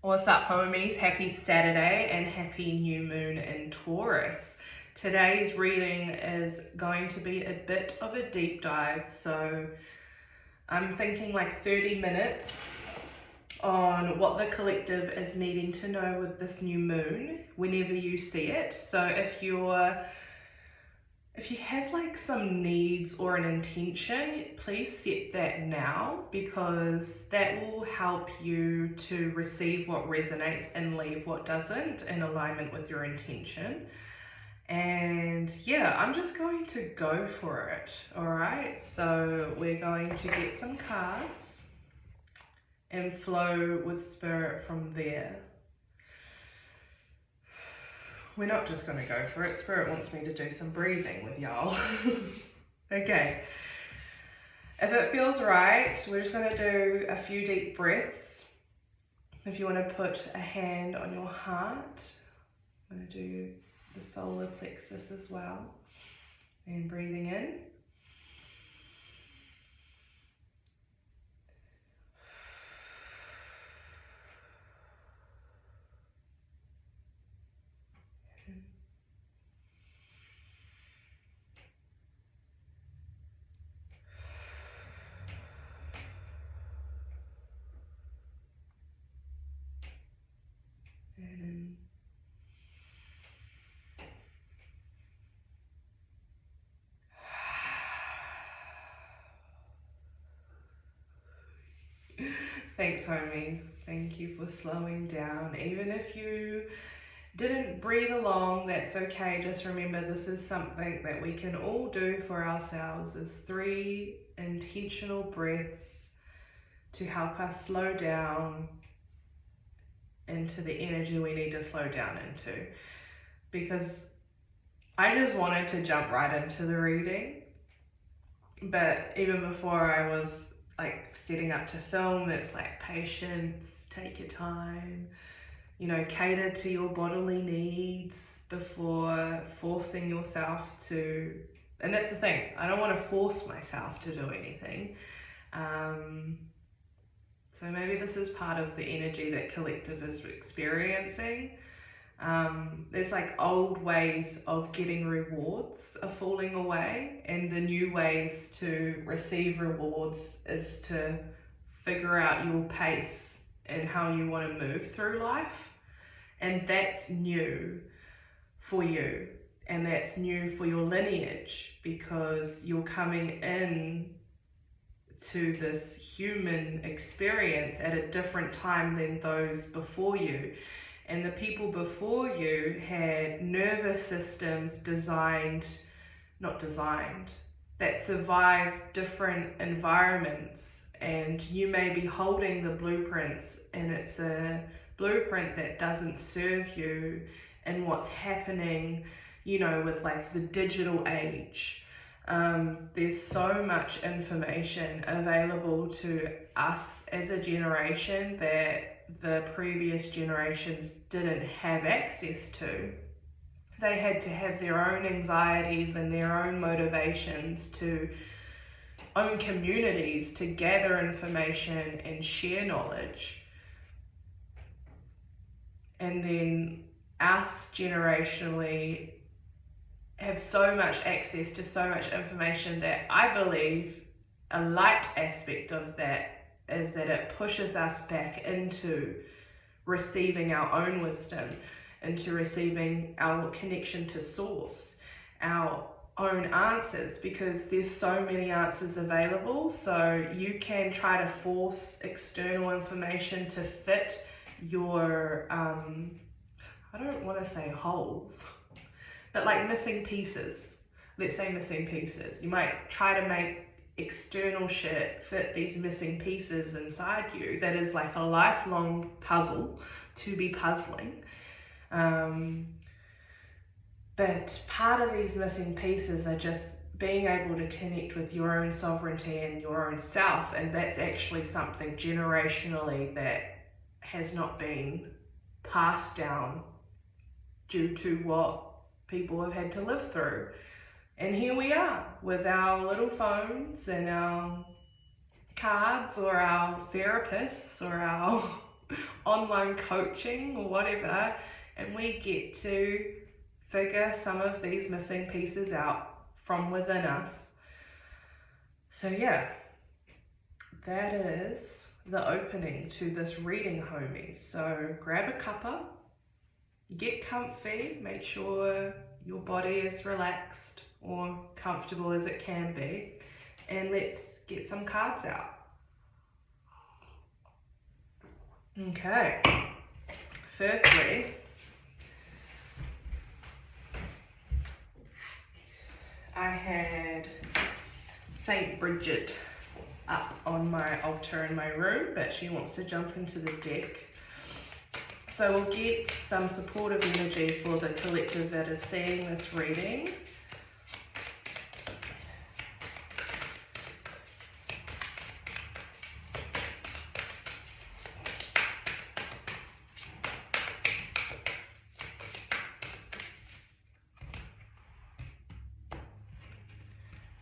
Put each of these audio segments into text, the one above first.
What's up, homies? Happy Saturday and happy new moon in Taurus. Today's reading is going to be a bit of a deep dive, so I'm thinking like 30 minutes on what the collective is needing to know with this new moon whenever you see it. So if you have like some needs or an intention, please set that now, because that will help you to receive what resonates and leave what doesn't in alignment with your intention. And yeah, I'm just going to go for it. All right, so we're going to get some cards and flow with spirit from there. We're not just going to go for it. Spirit wants me to do some breathing with y'all. Okay. If it feels right, we're just going to do a few deep breaths. If you want to put a hand on your heart, I'm going to do the solar plexus as well. And breathing in. And in. Thanks, homies. Thank you for slowing down. Even if you didn't breathe along, that's okay. Just remember, this is something that we can all do for ourselves, is 3 intentional breaths to help us slow down into the energy we need to slow down into. Because I just wanted to jump right into the reading, but even before I was like setting up to film, it's like patience, take your time, you know, cater to your bodily needs before forcing yourself to, and that's the thing, I don't want to force myself to do anything. So maybe this is part of the energy that collective is experiencing. There's like old ways of getting rewards are falling away, and the new ways to receive rewards is to figure out your pace and how you want to move through life. And that's new for you, and that's new for your lineage, because you're coming in to this human experience at a different time than those before you. And the people before you had nervous systems that survived different environments, and you may be holding the blueprints, and it's a blueprint that doesn't serve you in what's happening, you know, with like the digital age. There's so much information available to us as a generation that the previous generations didn't have access to. They had to have their own anxieties and their own motivations to own communities, to gather information and share knowledge. And then us generationally have so much access to so much information that I believe a light aspect of that is that it pushes us back into receiving our own wisdom, into receiving our connection to source, our own answers, because there's so many answers available. So you can try to force external information to fit your, I don't want to say holes, but like missing pieces. Let's say missing pieces. You might try to make external shit fit these missing pieces inside you. That is like a lifelong puzzle to be puzzling. But part of these missing pieces are just being able to connect with your own sovereignty and your own self. And that's actually something generationally that has not been passed down due to what people have had to live through. And here we are with our little phones and our cards or our therapists or our online coaching or whatever, and we get to figure some of these missing pieces out from within us. So yeah, that is the opening to this reading, homies. So grab a cuppa, get comfy, make sure your body is relaxed or comfortable as it can be, and let's get some cards out. Okay, firstly, I had Saint Bridget up on my altar in my room, but she wants to jump into the deck. So we'll get some supportive energy for the collective that is seeing this reading.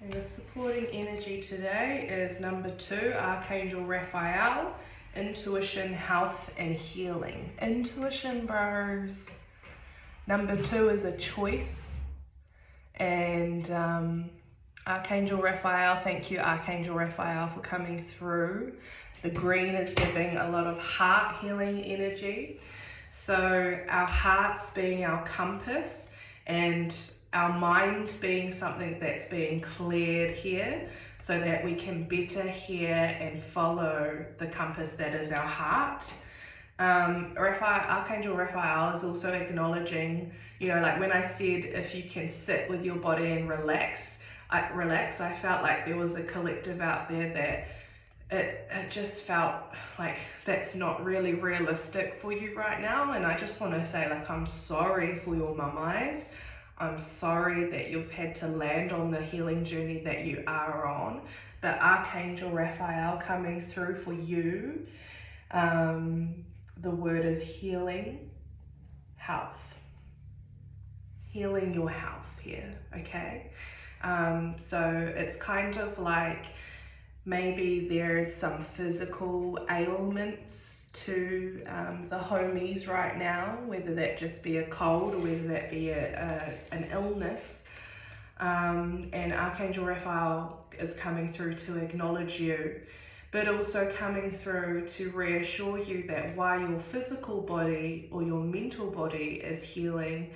And the supporting energy today is number 2, Archangel Raphael, intuition, health, and healing. Intuition, bros. Number 2 is a choice. And Archangel Raphael, thank you, Archangel Raphael, for coming through. The green is giving a lot of heart healing energy. So our hearts being our compass, and our mind being something that's being cleared here, so that we can better hear and follow the compass that is our heart. Archangel Raphael is also acknowledging, you know, like when I said if you can sit with your body and relax, I felt like there was a collective out there that it just felt like that's not really realistic for you right now. And I just want to say, like, I'm sorry for your mum eyes. I'm sorry that you've had to land on the healing journey that you are on, but Archangel Raphael coming through for you. The word is healing, health. Healing your health here, okay? So it's kind of like maybe there's some physical ailments to the homies right now, whether that just be a cold or whether that be an illness. And Archangel Raphael is coming through to acknowledge you, but also coming through to reassure you that while your physical body or your mental body is healing,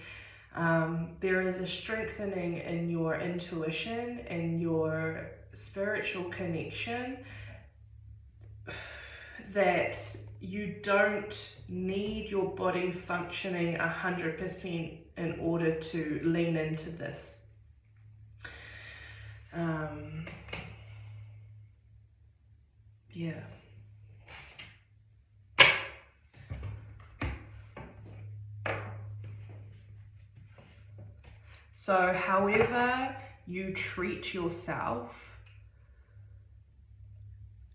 there is a strengthening in your intuition and your spiritual connection, that you don't need your body functioning 100% in order to lean into this. Yeah. So however you treat yourself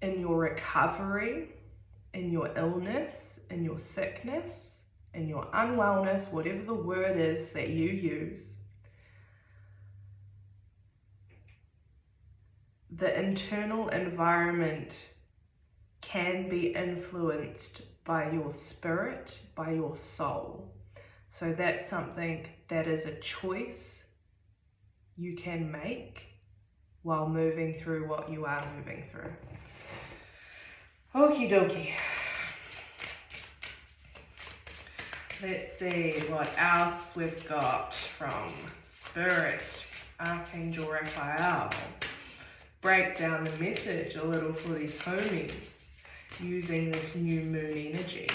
in your recovery, in your illness, in your sickness, in your unwellness, whatever the word is that you use, the internal environment can be influenced by your spirit, by your soul. So that's something that is a choice you can make while moving through what you are moving through. Okie dokie. Let's see what else we've got from Spirit, Archangel Raphael. Break down the message a little for these homies using this new moon energy.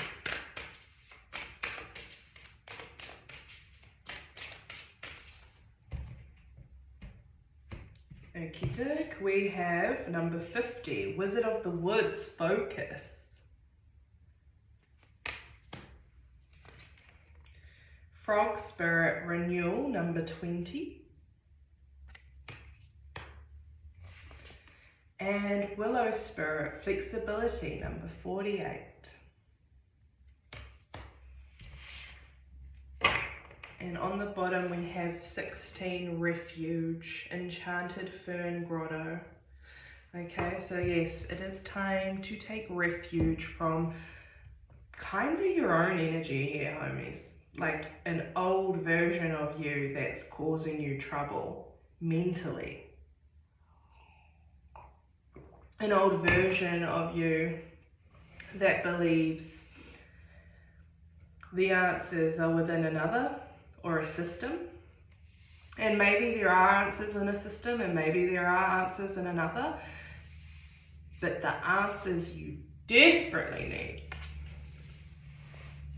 Okie doke, we have number 50, Wizard of the Woods, focus. Frog Spirit, renewal, number 20. And Willow Spirit, flexibility, number 48. And on the bottom we have 16, refuge, enchanted fern grotto. Okay, so yes, it is time to take refuge from kind of your own energy here, homies. Like an old version of you that's causing you trouble mentally. An old version of you that believes the answers are within another or a system. And maybe there are answers in a system and maybe there are answers in another. But the answers you desperately need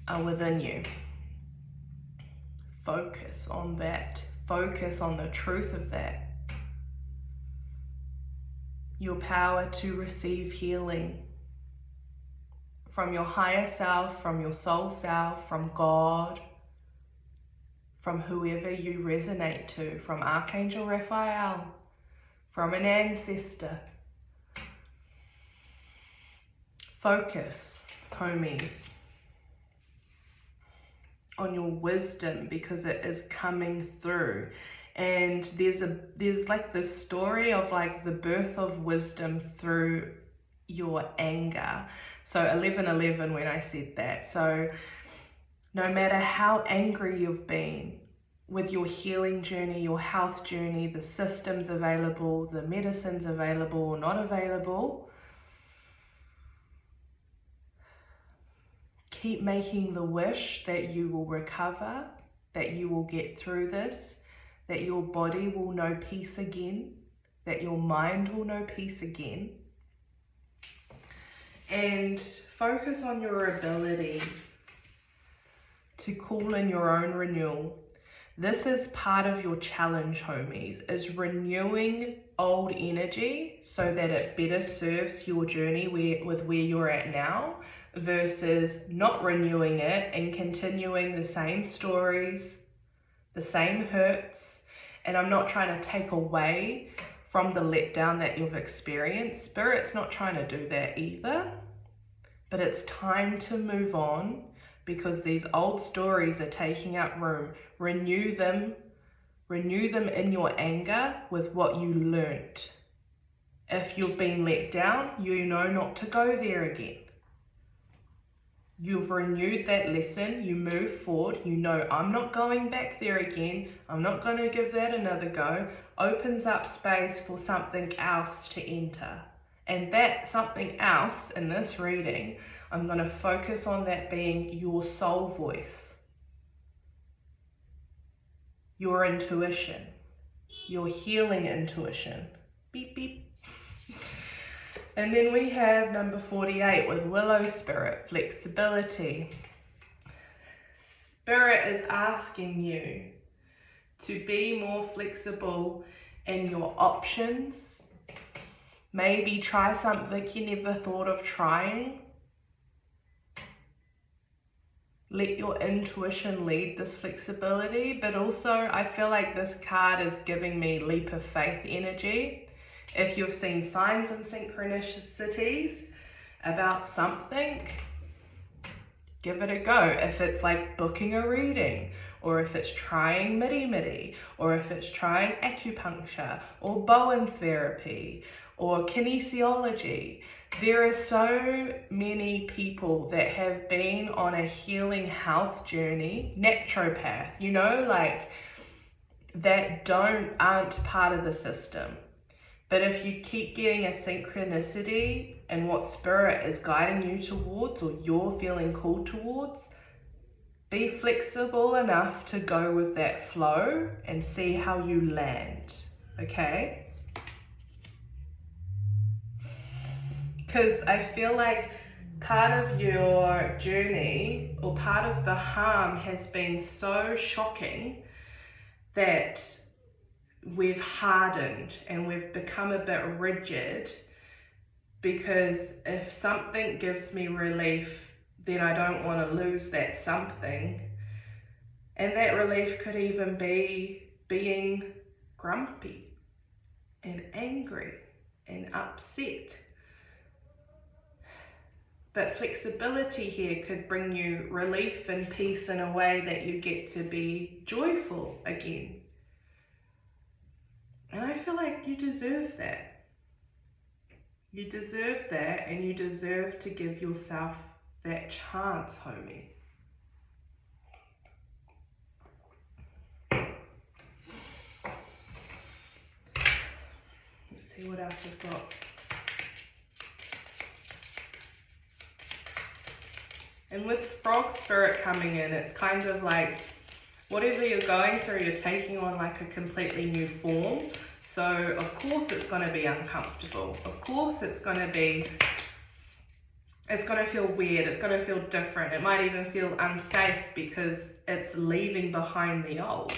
are within you. Focus on that. Focus on the truth of that. Your power to receive healing from your higher self, from your soul self, from God, from whoever you resonate to, from Archangel Raphael, from an ancestor. Focus, homies, on your wisdom, because it is coming through. And there's like this story of like the birth of wisdom through your anger. So 11:11 when I said that. So no matter how angry you've been with your healing journey, your health journey, the systems available, the medicines available or not available, keep making the wish that you will recover, that you will get through this, that your body will know peace again, that your mind will know peace again. And focus on your ability to call in your own renewal. This is part of your challenge, homies, is renewing old energy so that it better serves your journey with where you're at now, versus not renewing it and continuing the same stories, the same hurts. And I'm not trying to take away from the letdown that you've experienced. Spirit's not trying to do that either. But it's time to move on, because these old stories are taking up room. Renew them in your anger with what you learnt. If you've been let down, you know not to go there again. You've renewed that lesson, you move forward, you know I'm not going back there again, I'm not going to give that another go. Opens up space for something else to enter. And that something else in this reading, I'm going to focus on that being your soul voice, your intuition, your healing intuition. Beep, beep. And then we have number 48 with Willow Spirit, flexibility. Spirit is asking you to be more flexible in your options. Maybe try something you never thought of trying. Let your intuition lead this flexibility, but also I feel like this card is giving me leap of faith energy. If you've seen signs and synchronicities about something, give it a go. If it's like booking a reading, or if it's trying midi-midi, or if it's trying acupuncture, or Bowen therapy, or kinesiology. There are so many people that have been on a healing health journey, naturopath, you know, like that aren't part of the system. But if you keep getting a synchronicity in what spirit is guiding you towards, or you're feeling called towards, be flexible enough to go with that flow and see how you land, okay? Because I feel like part of your journey, or part of the harm, has been so shocking that we've hardened and we've become a bit rigid, because if something gives me relief, then I don't want to lose that something. And that relief could even be being grumpy and angry and upset. But flexibility here could bring you relief and peace in a way that you get to be joyful again. And I feel like you deserve that. You deserve that, and you deserve to give yourself that chance, homie. Let's see what else we've got. And with frog spirit coming in, it's kind of like whatever you're going through, you're taking on like a completely new form. So of course it's going to be uncomfortable. Of course it's going to feel weird. It's going to feel different. It might even feel unsafe because it's leaving behind the old.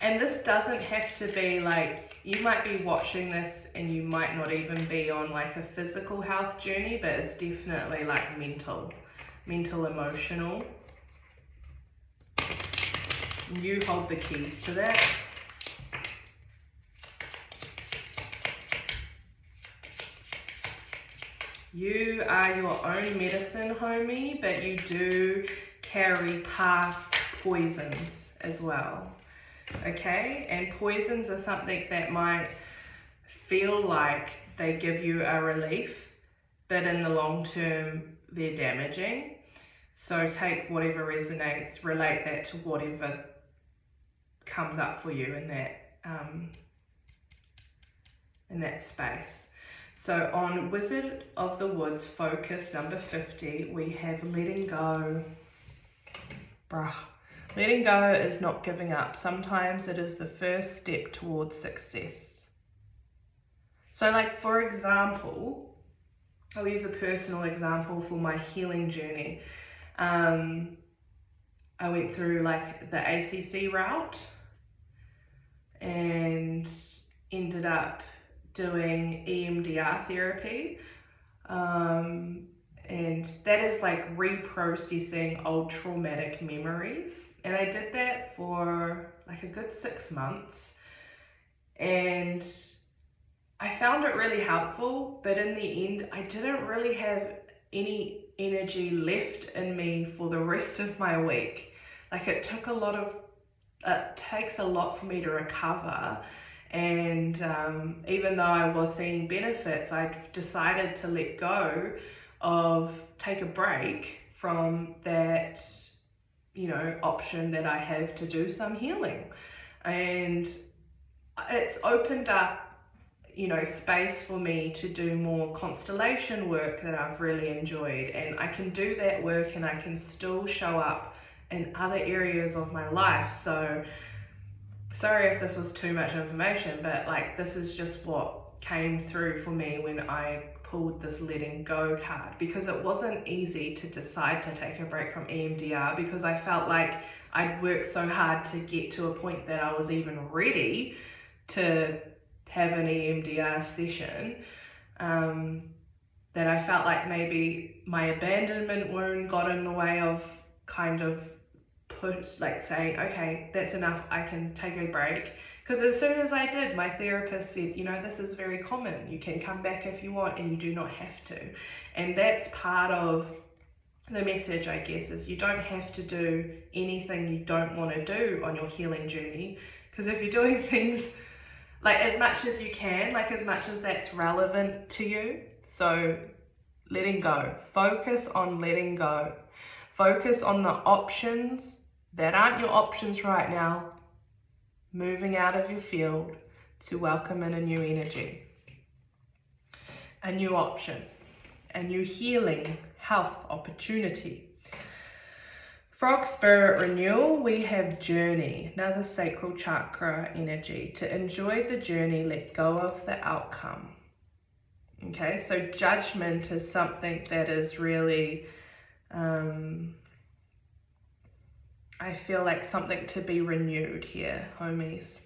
And this doesn't have to be like, you might be watching this and you might not even be on like a physical health journey, but it's definitely like mental, emotional. You hold the keys to that. You are your own medicine, homie, but you do carry past poisons as well. Okay, and poisons are something that might feel like they give you a relief, but in the long term they're damaging. So take whatever resonates, relate that to whatever comes up for you in that space. So on Wizard of the Woods focus number 50, we have letting go. Bruh. Letting go is not giving up. Sometimes it is the first step towards success. So like, for example, I'll use a personal example for my healing journey. I went through like the ACC route and ended up doing EMDR therapy. And that is like reprocessing old traumatic memories. And I did that for like a good 6 months. And I found it really helpful, but in the end, I didn't really have any energy left in me for the rest of my week. Like it takes a lot for me to recover. And even though I was seeing benefits, I decided to let go take a break from that, option that I have to do some healing. And it's opened up, space for me to do more constellation work that I've really enjoyed. And I can do that work and I can still show up in other areas of my life. So sorry if this was too much information, but like this is just what came through for me when I pulled this letting go card, because it wasn't easy to decide to take a break from EMDR, because I felt like I'd worked so hard to get to a point that I was even ready to have an EMDR session, that I felt like maybe my abandonment wound got in the way of kind of saying, okay, that's enough, I can take a break. Because as soon as I did, my therapist said, this is very common. You can come back if you want and you do not have to. And that's part of the message, I guess, is you don't have to do anything you don't want to do on your healing journey. Because if you're doing things like as much as you can, like as much as that's relevant to you. So letting go, focus on letting go. Focus on the options that aren't your options right now, moving out of your field to welcome in a new energy, a new option, a new healing, health opportunity. Frog spirit renewal, we have journey, another sacral chakra energy. To enjoy the journey, let go of the outcome. Okay, so judgment is something that is really, I feel like something to be renewed here, homies.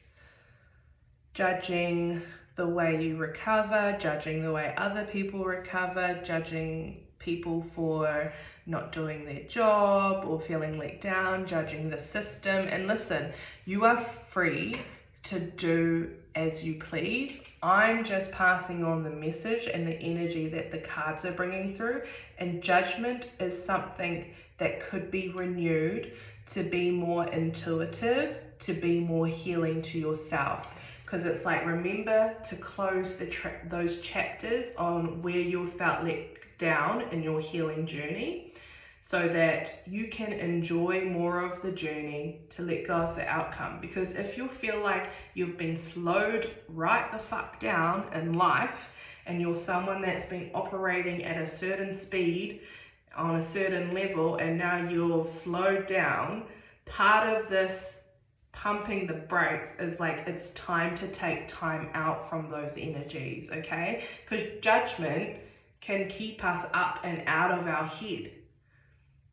Judging the way you recover, judging the way other people recover, judging people for not doing their job or feeling let down, judging the system. And listen, you are free to do as you please. I'm just passing on the message and the energy that the cards are bringing through. And judgment is something that could be renewed to be more intuitive, to be more healing to yourself. because it's like, remember to close those chapters on where you felt let down in your healing journey, so that you can enjoy more of the journey, to let go of the outcome. Because if you feel like you've been slowed right the fuck down in life, and you're someone that's been operating at a certain speed on a certain level, and now you've slowed down, part of this pumping the brakes is like, it's time to take time out from those energies, okay? Because judgment can keep us up and out of our head,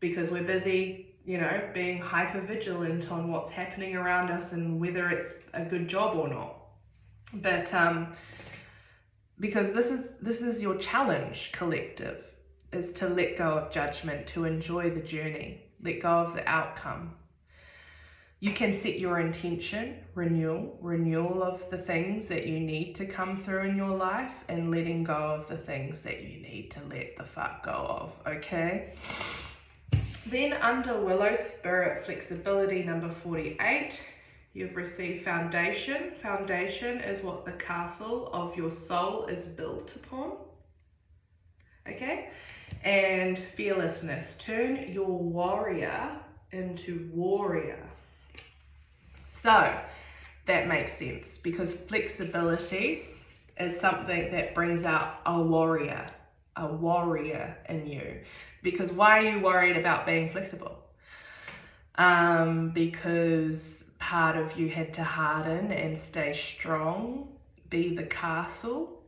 because we're busy, you know, being hyper vigilant on what's happening around us and whether it's a good job or not. But because this is your challenge, collective, is to let go of judgment, to enjoy the journey, let go of the outcome. You can set your intention, renewal of the things that you need to come through in your life, and letting go of the things that you need to let the fuck go of, okay? Then under Willow Spirit Flexibility number 48, you've received foundation. Foundation is what the castle of your soul is built upon, okay? And fearlessness, turn your warrior into warrior. So that makes sense, because flexibility is something that brings out a warrior in you. Because why are you worried about being flexible? Because part of you had to harden and stay strong, be the castle,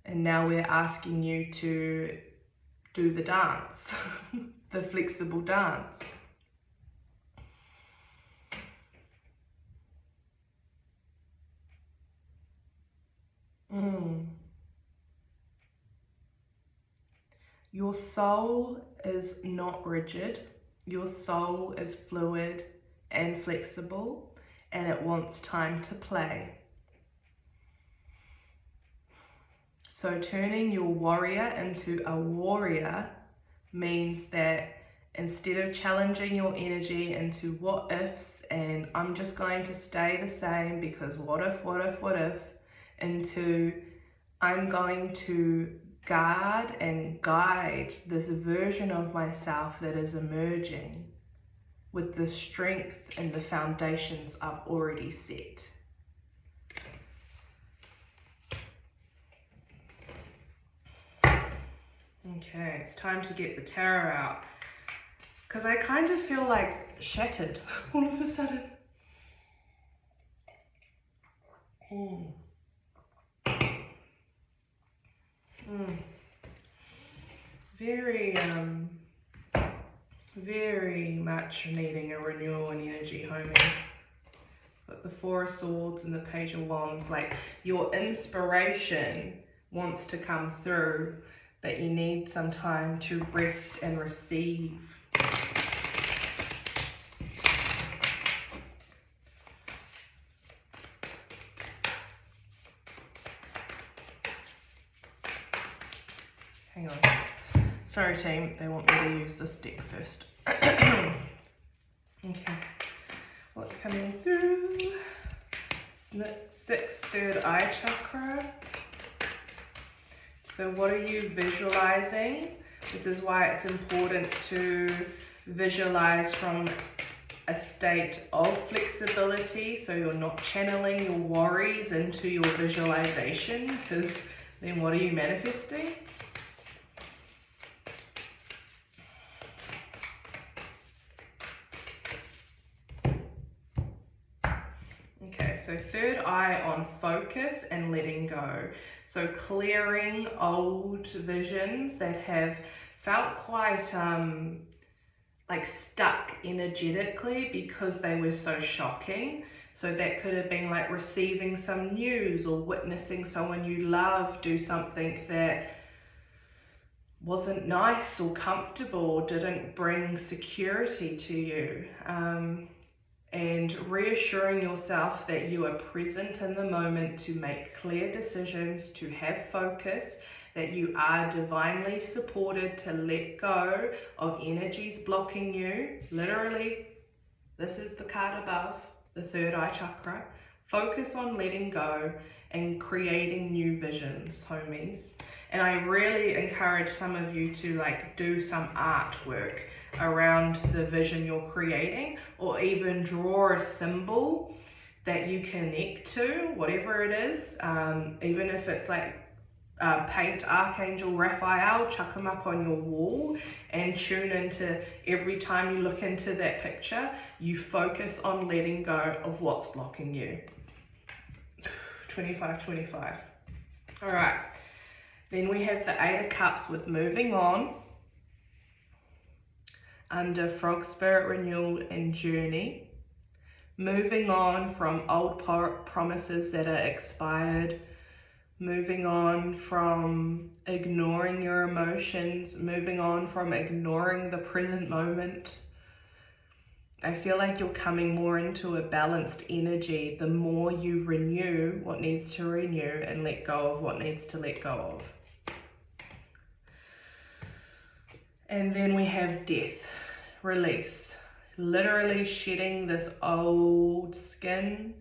and now we're asking you to do the dance, the flexible dance. Your soul is not rigid. Your soul is fluid and flexible, and it wants time to play. So turning your warrior into a warrior means that instead of challenging your energy into what ifs and I'm just going to stay the same because what if, into I'm going to guard and guide this version of myself that is emerging with the strength and the foundations I've already set. Okay, it's time to get the tarot out, because I kind of feel like shattered all of a sudden. Very much needing a renewal in energy, homies. But the Four of Swords and the Page of Wands, like your inspiration wants to come through, but you need some time to rest and receive. Hang on. Sorry team, they want me to use this deck first. Okay. What's coming through? 6, third eye chakra. So what are you visualizing? This is why it's important to visualize from a state of flexibility, so you're not channeling your worries into your visualization, because then what are you manifesting? So third eye on focus and letting go. So clearing old visions that have felt quite like stuck energetically because they were so shocking. So that could have been like receiving some news or witnessing someone you love do something that wasn't nice or comfortable or didn't bring security to you. And reassuring yourself that you are present in the moment to make clear decisions, to have focus, that you are divinely supported to let go of energies blocking you. Literally, this is the card above, the third eye chakra. Focus on letting go and creating new visions, homies. And I really encourage some of you to like do some artwork around the vision you're creating, or even draw a symbol that you connect to, whatever it is. Even if it's like paint Archangel Raphael, chuck him up on your wall and tune into, every time you look into that picture, you focus on letting go of what's blocking you. 25. All right. Then we have the Eight of Cups with moving on, under Frog Spirit Renewal and Journey. Moving on from old promises that are expired. Moving on from ignoring your emotions. Moving on from ignoring the present moment. I feel like you're coming more into a balanced energy the more you renew what needs to renew and let go of what needs to let go of. And then we have death, release, literally shedding this old skin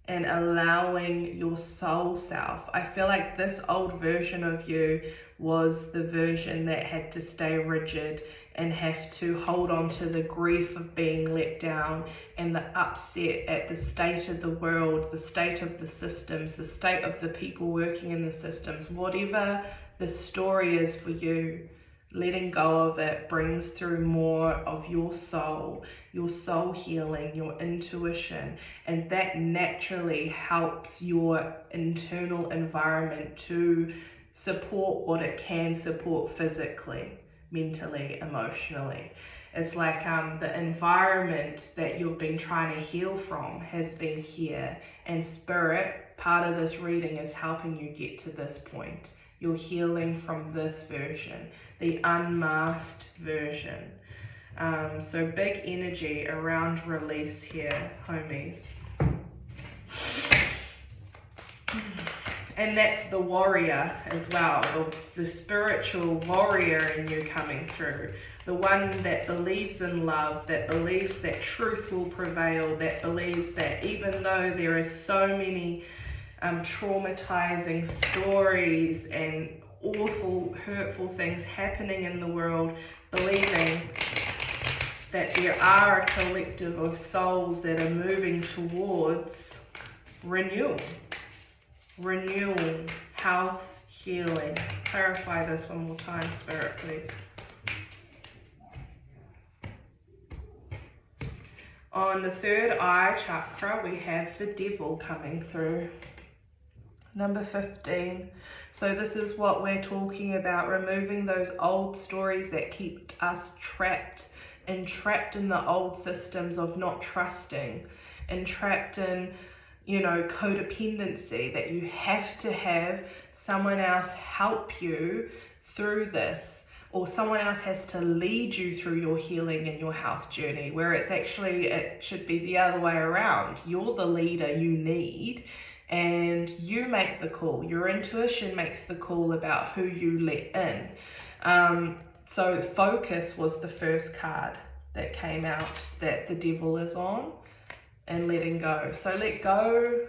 and allowing your soul self. I feel like this old version of you was the version that had to stay rigid and have to hold on to the grief of being let down and the upset at the state of the world, the state of the systems, the state of the people working in the systems. Whatever the story is for you, letting go of it brings through more of your soul healing, your intuition, and that naturally helps your internal environment to support what it can support physically, mentally, emotionally. It's like the environment that you've been trying to heal from has been here, and spirit, part of this reading, is helping you get to this point. You're healing from this version, the unmasked version. So big energy around release here, homies. And that's the warrior as well, the spiritual warrior in you coming through. The one that believes in love, that believes that truth will prevail, that believes that even though there are so many traumatizing stories and awful, hurtful things happening in the world, believing that there are a collective of souls that are moving towards renewal, health, healing. Clarify this one more time, Spirit, please. On the third eye chakra, we have the devil coming through. Number 15. So this is what we're talking about, removing those old stories that keep us trapped in the old systems of not trusting, and trapped in, codependency, that you have to have someone else help you through this, or someone else has to lead you through your healing and your health journey, where it should be the other way around. You're the leader you need, and you make the call. Your intuition makes the call about who you let in. So focus was the first card that came out that the devil is on, and letting go. So let go,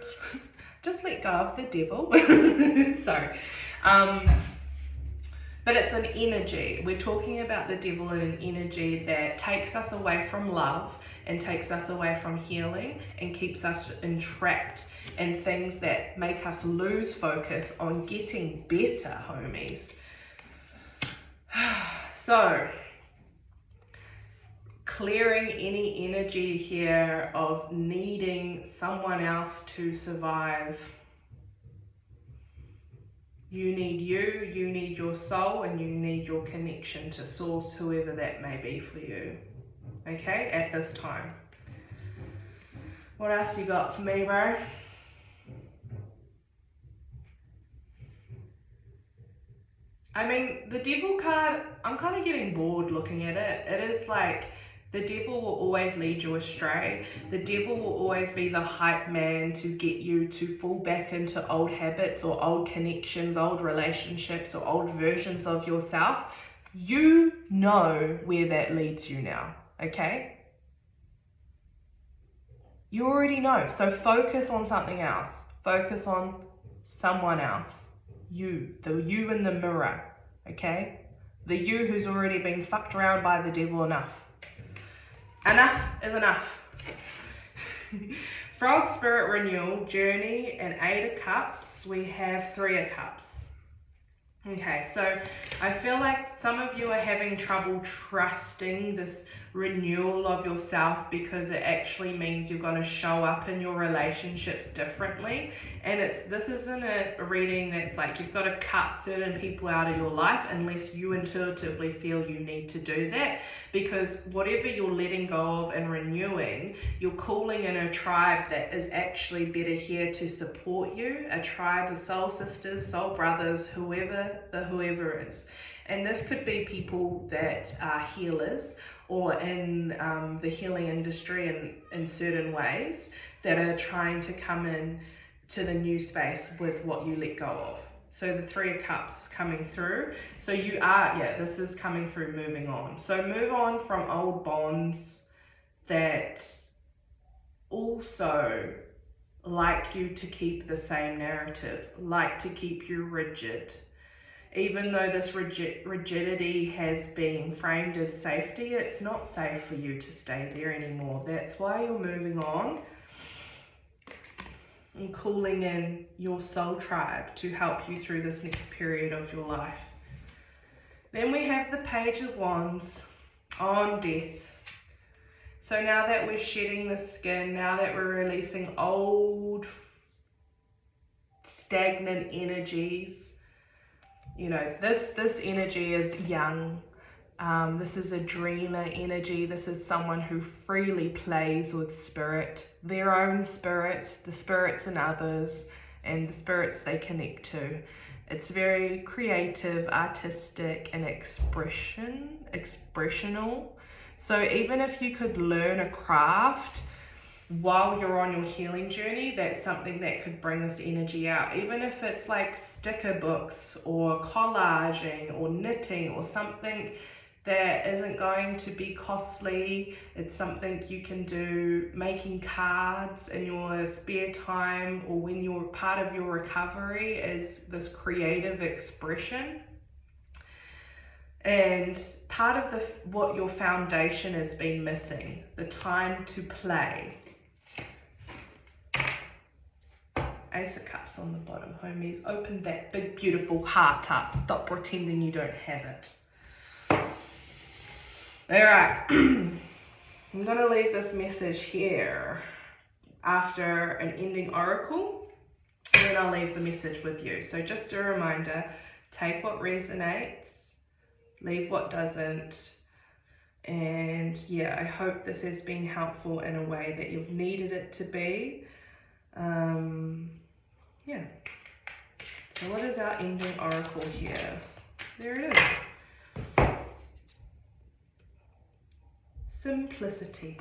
just let go of the devil. Sorry. But it's an energy. We're talking about the devil in an energy that takes us away from love and takes us away from healing and keeps us entrapped in things that make us lose focus on getting better, homies. So, clearing any energy here of needing someone else to survive. You need your soul, and you need your connection to source, whoever that may be for you. Okay, at this time. What else you got for me, bro? I mean, the devil card, I'm kind of getting bored looking at it. It is like, the devil will always lead you astray. The devil will always be the hype man to get you to fall back into old habits or old connections, old relationships, or old versions of yourself. You know where that leads you now, okay? You already know. So focus on something else. Focus on someone else. You, the you in the mirror, okay? The you who's already been fucked around by the devil enough. Enough is enough. Frog Spirit Renewal, Journey, and 8 of Cups. We have 3 of Cups. Okay, so I feel like some of you are having trouble trusting this renewal of yourself because it actually means you're going to show up in your relationships differently. And this isn't a reading that's like you've got to cut certain people out of your life unless you intuitively feel you need to do that, because whatever you're letting go of and renewing, you're calling in a tribe that is actually better here to support you, a tribe of soul sisters, soul brothers, whoever is. And this could be people that are healers or in the healing industry in certain ways that are trying to come in to the new space with what you let go of. So the 3 of Cups coming through. So you are, this is coming through, moving on. So move on from old bonds that also like you to keep the same narrative, like to keep you rigid. Even though this rigidity has been framed as safety, it's not safe for you to stay there anymore. That's why you're moving on and calling in your soul tribe to help you through this next period of your life. Then we have the Page of Wands on death. So now that we're shedding the skin, now that we're releasing old, stagnant energies, you know, this energy is young. This is a dreamer energy. This is someone who freely plays with spirit, their own spirit, the spirits in others, and the spirits they connect to. It's very creative, artistic, and expressional. So even if you could learn a craft while you're on your healing journey, that's something that could bring this energy out. Even if it's like sticker books or collaging or knitting or something that isn't going to be costly. It's something you can do, making cards in your spare time or when you're part of your recovery is this creative expression. And part of what your foundation has been missing, the time to play. Ace of Cups on the bottom, homies. Open that big, beautiful heart up. Stop pretending you don't have it. All right. I'm going to leave this message here after an ending oracle, and then I'll leave the message with you. So just a reminder, take what resonates, leave what doesn't. And yeah, I hope this has been helpful in a way that you've needed it to be. Yeah. So what is our ending oracle here? There it is. Simplicity.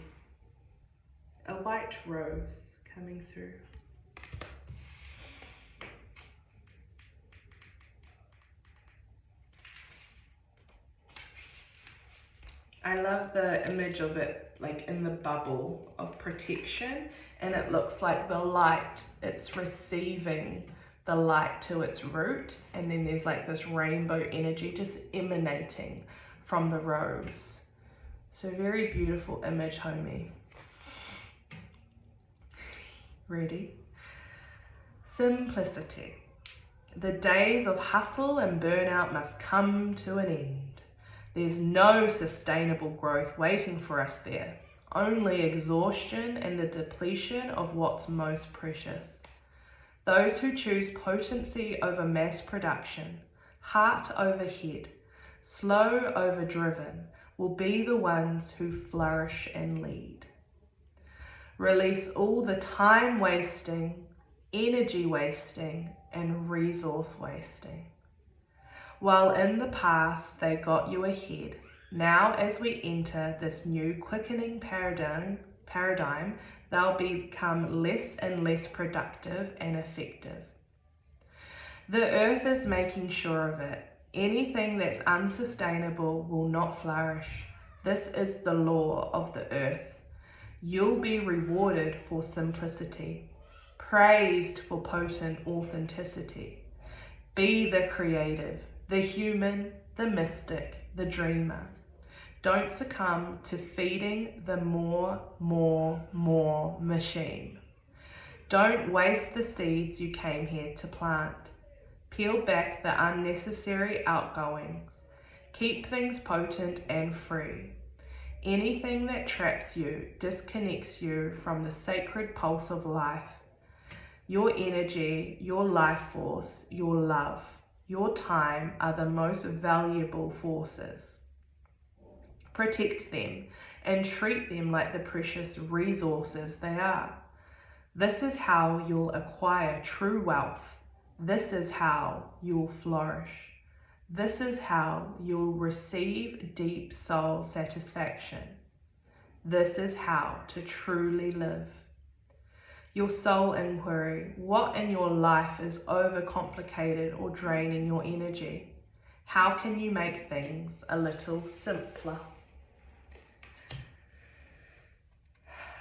A white rose coming through. I love the image of it like in the bubble of protection, and it looks like the light, it's receiving the light to its root, and then there's like this rainbow energy just emanating from the rose. So very beautiful image, homie. Ready? Simplicity. The days of hustle and burnout must come to an end. There's no sustainable growth waiting for us there, only exhaustion and the depletion of what's most precious. Those who choose potency over mass production, heart over head, slow over driven, will be the ones who flourish and lead. Release all the time wasting, energy wasting, and resource wasting. While in the past they got you ahead, now as we enter this new quickening paradigm, they'll become less and less productive and effective. The earth is making sure of it. Anything that's unsustainable will not flourish. This is the law of the earth. You'll be rewarded for simplicity, praised for potent authenticity. Be the creative, the human, the mystic, the dreamer. Don't succumb to feeding the more machine. Don't waste the seeds you came here to plant. Peel back the unnecessary outgoings. Keep things potent and free. Anything that traps you disconnects you from the sacred pulse of life. Your energy, your life force, your love, your time are the most valuable forces. Protect them and treat them like the precious resources they are. This is how you'll acquire true wealth. This is how you'll flourish. This is how you'll receive deep soul satisfaction. This is how to truly live. Your soul inquiry: what in your life is overcomplicated or draining your energy? How can you make things a little simpler?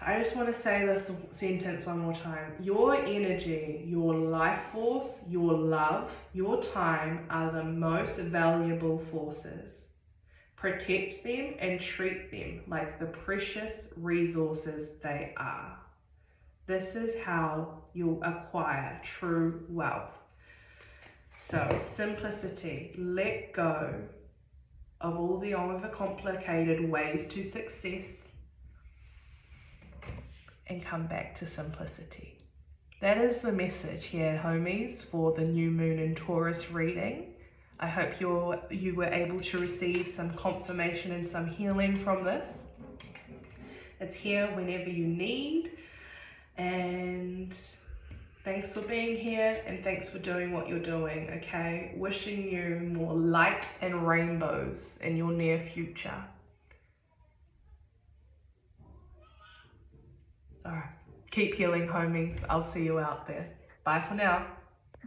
I just want to say this sentence one more time. Your energy, your life force, your love, your time are the most valuable forces. Protect them and treat them like the precious resources they are. This is how you'll acquire true wealth. So, simplicity. Let go of all the overcomplicated ways to success and come back to simplicity. That is the message here, homies, for the new moon in Taurus reading. I hope you were able to receive some confirmation and some healing from this. It's here whenever you need. And thanks for being here, and thanks for doing what you're doing, okay? Wishing you more light and rainbows in your near future. All right, keep healing, homies. I'll see you out there. Bye for now.